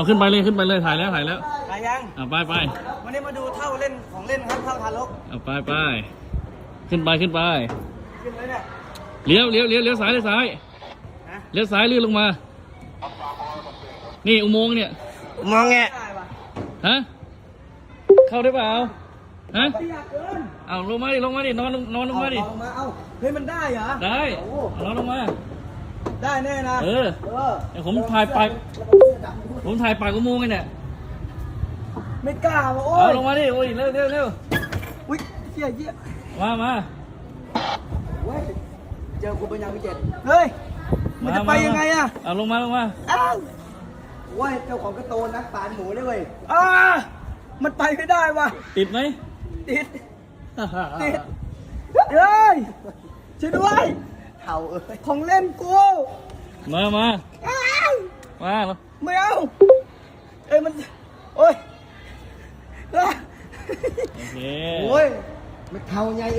เอาขึ้นไปเลยขึ้นไปเลยถ่ายแล้วถ่ายแล้ว ถ่ายยัง ไปไป วันนี้มาดูเท่าเล่นของเล่นครับเท่าทารก ไปไปขึ้นไปขึ้นไป ขึ้นเลยเนี่ย เลี้ยวซ้ายเลี้ยวซ้าย ฮะ เลี้ยวซ้ายลื่นลงมา นี่อุโมงค์เนี่ย มองไง ฮะเข้าได้เปล่าฮะ ไม่อยากเกิน เอาลงมาดิลงมาดินอนลงมาดิ เอามาเอาเฮ้ยมันได้เหรอ ได้ โอ้ นอนลงมา ได้แน่นะ เออเดี๋ยวผมถ่ายปากอุโมงค์ไงเนี่ย ไม่กล้าว่ะโอ้ เอา ย ลงมาดิโอ้ยเร็ว อุ้ยเหี้ย มา เว้ยเจอคุณปัญญาวิจิตรเฮ้ยมันจะไปยังไงอะ เอาลงมา อ้าวเว้ยเจ้าของกระโตนนักปานหมูเลยเว้ยมันไปไม่ได้ว่ะ ติดไหม ติดเฮ้ยช่วยด้วยเท่าเอ้ยของเล่นกู มา อ้าว ไม่เอาเอ้ยมันโอ้ย โอเค โอ้ยมันเท่าไงเอ้ย